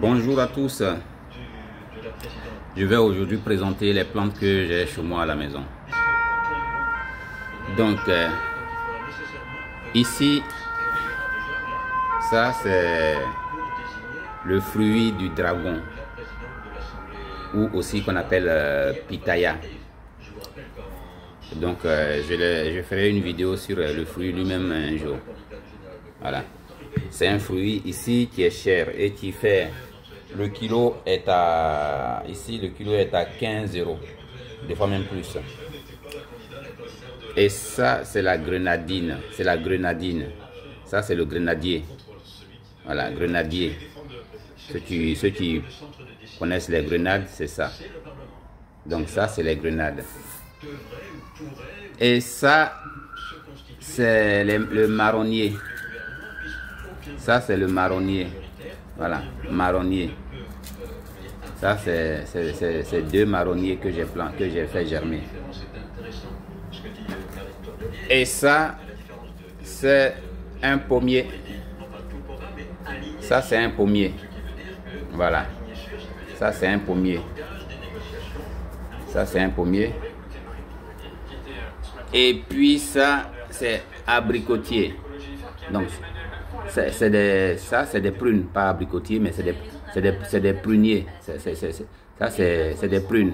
Bonjour à tous. Je vais aujourd'hui présenter les plantes que j'ai chez moi à la maison. Donc, ici, ça c'est le fruit du dragon, ou aussi qu'on appelle pitaya. Donc, je ferai une vidéo sur le fruit lui-même un jour. Voilà. C'est un fruit ici qui est cher et qui fait... Le kilo est à... Ici, le kilo est à 15 €. Des fois même plus. Et ça, c'est la grenadine. C'est la grenadine. Ça, c'est le grenadier. Voilà, grenadier. Ceux qui connaissent les grenades, c'est ça. Donc ça, c'est les grenades. Et ça, c'est le marronnier. Ça, c'est le marronnier. Voilà, marronnier. Ça, c'est deux marronniers que j'ai fait germer. Et ça, c'est un pommier. Ça, c'est un pommier. Voilà. Ça, c'est un pommier. Ça, c'est un pommier. Et puis, ça, c'est abricotier. Donc, c'est des prunes, pas abricotiers, mais c'est des pruniers. Ça, c'est des prunes.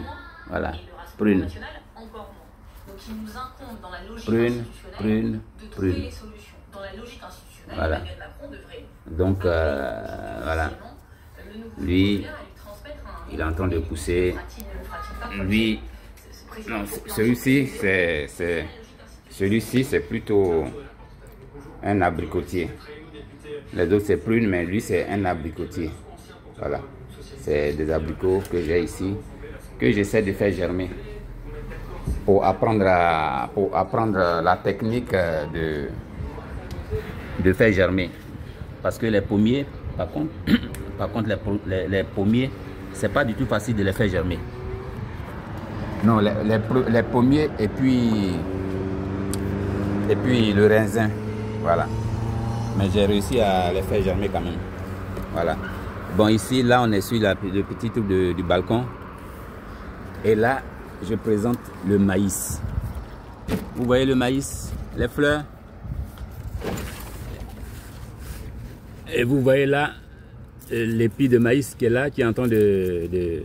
Voilà, prunes. Prunes, prunes, prunes. Voilà. Donc, voilà. Lui, il est en train de pousser. Lui, non, celui-ci, c'est plutôt un abricotier. Les autres c'est prunes, mais lui c'est un abricotier. Voilà, c'est des abricots que j'ai ici, que j'essaie de faire germer pour apprendre la technique de faire germer. Parce que les pommiers, par contre les pommiers, c'est pas du tout facile de les faire germer. Non, les pommiers et puis le raisin, voilà. Mais j'ai réussi à les faire germer quand même. Voilà. Bon, ici, là, on est sur le petit truc du balcon. Et là, je présente le maïs. Vous voyez le maïs, les fleurs. Et vous voyez là, l'épi de maïs qui est là, qui est en train de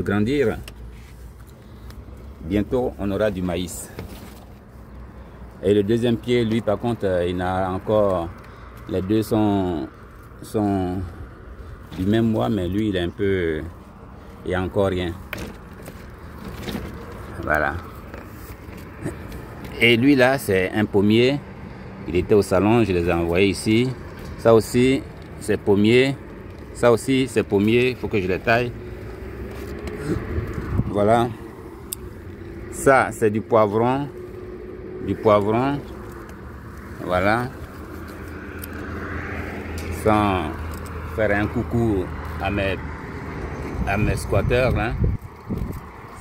grandir. Bientôt, on aura du maïs. Et le deuxième pied, lui, par contre, il n'a encore... Les deux sont du même mois, mais lui, il est un peu... Il n'y a encore rien. Voilà. Et lui, là, c'est un pommier. Il était au salon, je les ai envoyés ici. Ça aussi, c'est pommier. Ça aussi, c'est pommier. Il faut que je les taille. Voilà. Ça, c'est du poivron. Du poivron, voilà, sans faire un coucou à mes squatteurs, hein,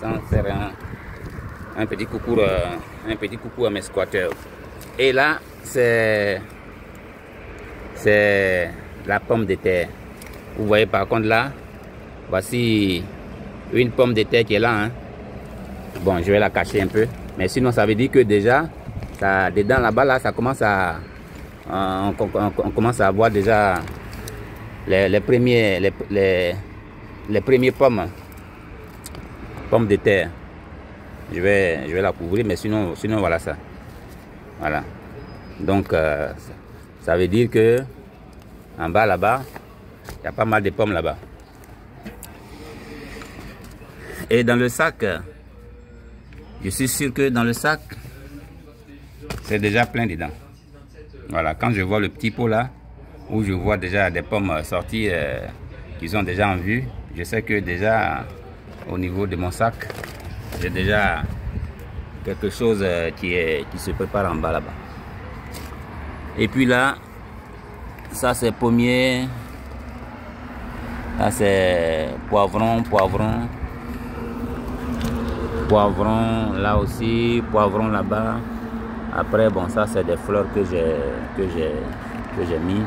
sans faire un petit coucou à mes squatteurs. Et là, c'est la pomme de terre. Vous voyez par contre là, voici une pomme de terre qui est là, hein. Bon, je vais la cacher un peu. Mais sinon, ça veut dire que déjà, ça, dedans là-bas, là, ça commence à... On commence à voir déjà les premiers pommes de terre. Je vais la couvrir, mais sinon voilà ça. Voilà. Donc, ça veut dire que en bas là-bas, il y a pas mal de pommes là-bas. Et dans le sac... Je suis sûr que dans le sac, c'est déjà plein dedans. Voilà, quand je vois le petit pot là, où je vois déjà des pommes sorties qui sont déjà en vue, je sais que déjà au niveau de mon sac, j'ai déjà quelque chose qui se prépare en bas là-bas. Et puis là, ça c'est pommier, ça c'est poivron, là aussi, poivron là-bas. Après, bon, ça c'est des fleurs que j'ai mis.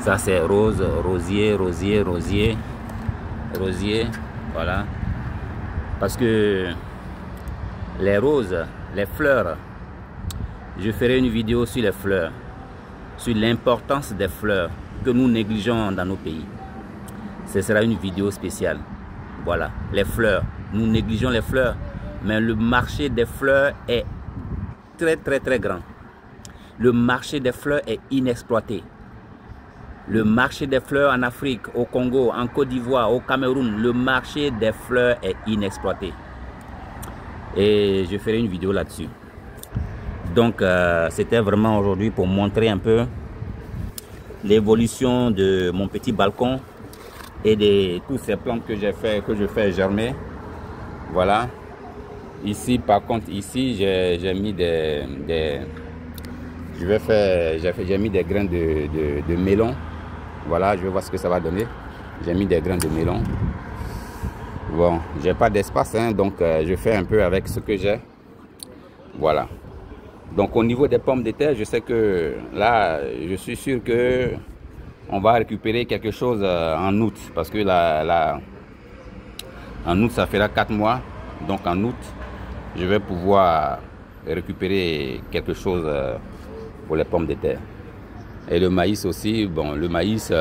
Ça c'est rose, rosier, rosier, rosier, rosier, voilà. Parce que les roses, les fleurs, je ferai une vidéo sur les fleurs, sur l'importance des fleurs que nous négligeons dans nos pays. Ce sera une vidéo spéciale. Voilà, les fleurs. Nous négligeons les fleurs, mais le marché des fleurs est très grand. Le marché des fleurs est inexploité. Le marché des fleurs en Afrique, au Congo, en Côte d'Ivoire, au Cameroun, le marché des fleurs est inexploité. Et je ferai une vidéo là-dessus. Donc, c'était vraiment aujourd'hui pour montrer un peu l'évolution de mon petit balcon et de toutes ces plantes que je fais germer. Voilà. Ici, par contre, ici, j'ai mis j'ai mis des grains de melon. Voilà, je vais voir ce que ça va donner. J'ai mis des grains de melon. Bon, j'ai pas d'espace, hein, donc je fais un peu avec ce que j'ai. Voilà. Donc au niveau des pommes de terre, je sais que là, je suis sûr que on va récupérer quelque chose en août, parce que en août ça fera 4 mois. Donc en août, je vais pouvoir récupérer quelque chose pour les pommes de terre. Et le maïs aussi, bon, le maïs,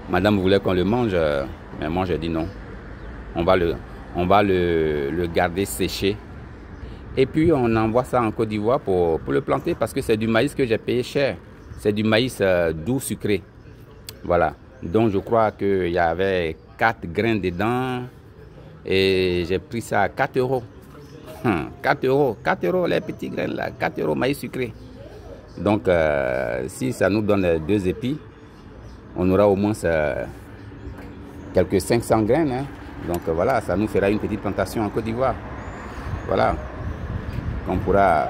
madame voulait qu'on le mange, mais moi j'ai dit non. On va le garder séché. Et puis on envoie ça en Côte d'Ivoire pour le planter, parce que c'est du maïs que j'ai payé cher. C'est du maïs doux sucré. Voilà. Donc je crois qu'il y avait 4 grains dedans. Et j'ai pris ça à 4 euros. 4 euros. 4 euros les petits grains là. 4 euros maïs sucré. Donc si ça nous donne 2 épis, on aura au moins quelques 500 graines. Hein. Donc voilà, ça nous fera une petite plantation en Côte d'Ivoire. Voilà. On pourra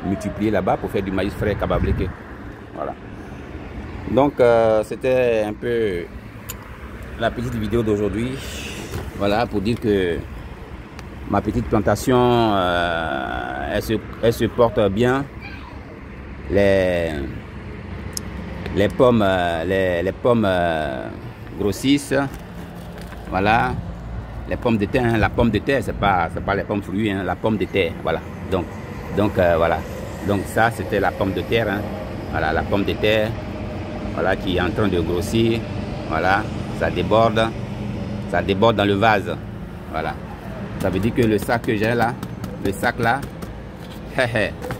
multiplier là-bas pour faire du maïs frais cababliqué. Voilà. Donc c'était un peu la petite vidéo d'aujourd'hui. Voilà, pour dire que ma petite plantation, elle se porte bien. Les pommes, les pommes grossissent. Voilà. Les pommes de terre, hein, la pomme de terre, c'est pas les pommes fruits, hein, la pomme de terre, voilà. Donc voilà. Donc ça, c'était la pomme de terre, hein. Voilà, la pomme de terre, voilà, qui est en train de grossir. Voilà, ça déborde dans le vase. Voilà. Ça veut dire que le sac que j'ai là, le sac là,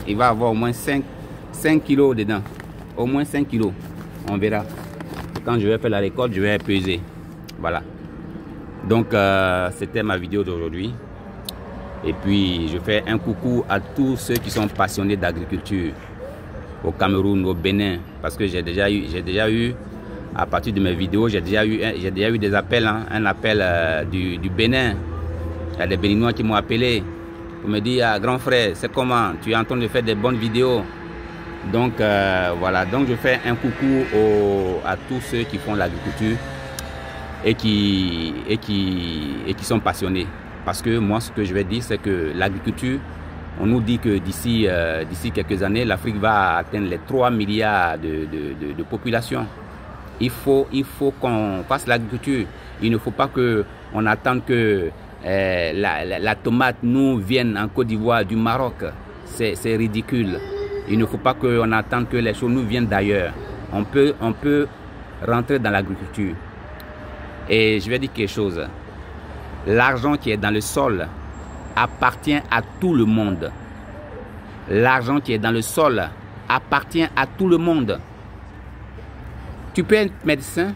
il va avoir au moins 5 kilos dedans. Au moins 5 kilos. On verra. Quand je vais faire la récolte, je vais peser. Voilà. Donc c'était ma vidéo d'aujourd'hui. Et puis je fais un coucou à tous ceux qui sont passionnés d'agriculture au Cameroun, au Bénin, parce que j'ai déjà eu à partir de mes vidéos, j'ai déjà eu des appels, hein, un appel du Bénin. Il y a des Béninois qui m'ont appelé pour me dire ah, grand frère, c'est comment, tu es en train de faire des bonnes vidéos. Donc voilà, donc je fais un coucou à tous ceux qui font l'agriculture et qui sont passionnés. Parce que moi, ce que je vais dire, c'est que l'agriculture, on nous dit que d'ici quelques années, l'Afrique va atteindre les 3 milliards de population. Il faut qu'on fasse l'agriculture. Il ne faut pas qu'on attende que la tomate nous vienne en Côte d'Ivoire, du Maroc. C'est ridicule. Il ne faut pas qu'on attende que les choses nous viennent d'ailleurs. On peut rentrer dans l'agriculture. Et je vais dire quelque chose. L'argent qui est dans le sol appartient à tout le monde. L'argent qui est dans le sol appartient à tout le monde. Tu peux être médecin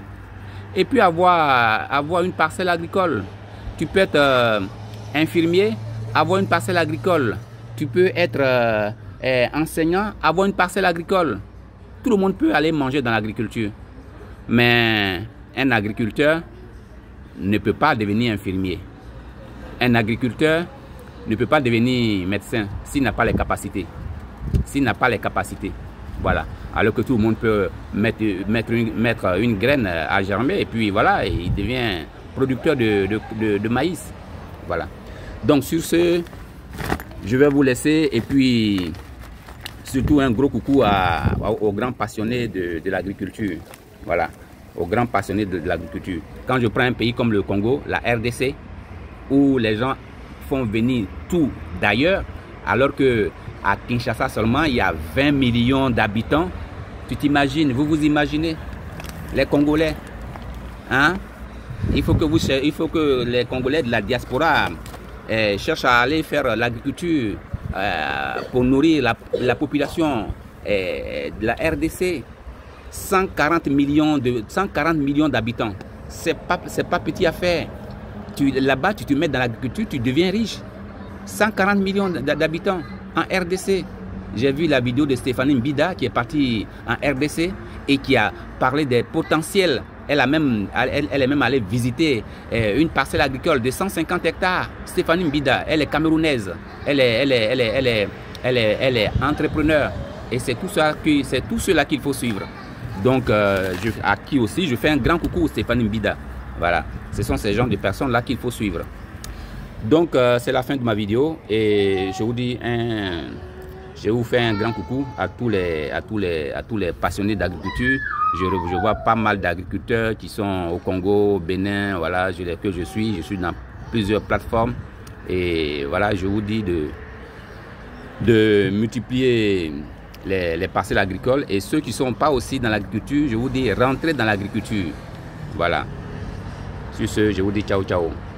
et puis avoir une parcelle agricole. Tu peux être infirmier, avoir une parcelle agricole. Tu peux être enseignant, avoir une parcelle agricole. Tout le monde peut aller manger dans l'agriculture. Mais un agriculteur ne peut pas devenir infirmier. Un agriculteur ne peut pas devenir médecin s'il n'a pas les capacités. S'il n'a pas les capacités. Voilà. Alors que tout le monde peut mettre une graine à germer et puis voilà, il devient producteur de maïs. Voilà. Donc sur ce, je vais vous laisser et puis surtout un gros coucou aux grands passionnés de l'agriculture. Voilà, aux grands passionnés de l'agriculture. Quand je prends un pays comme le Congo, la RDC, où les gens font venir tout d'ailleurs, alors que à Kinshasa seulement, il y a 20 millions d'habitants. Tu t'imagines, vous vous imaginez, les Congolais, hein? Il faut que les Congolais de la diaspora cherchent à aller faire l'agriculture pour nourrir la population de la RDC. 140 millions d'habitants. C'est pas petit à faire. Là-bas, tu te mets dans l'agriculture, tu deviens riche. 140 millions d'habitants en RDC. J'ai vu la vidéo de Stéphanie Mbida qui est partie en RDC et qui a parlé des potentiels. Elle est même allée visiter une parcelle agricole de 150 hectares. Stéphanie Mbida, elle est camerounaise. Elle est entrepreneur. Et c'est tout cela qu'il faut suivre. Donc, à qui aussi, je fais un grand coucou à Stéphanie Mbida. Voilà, ce sont ces genres de personnes-là qu'il faut suivre. Donc, c'est la fin de ma vidéo et je vous fais un grand coucou à tous les passionnés d'agriculture. Je vois pas mal d'agriculteurs qui sont au Congo, au Bénin, voilà, je suis dans plusieurs plateformes et voilà, je vous dis de multiplier les parcelles agricoles et ceux qui ne sont pas aussi dans l'agriculture, je vous dis rentrez dans l'agriculture. Voilà. Sur ce, je vous dis ciao ciao.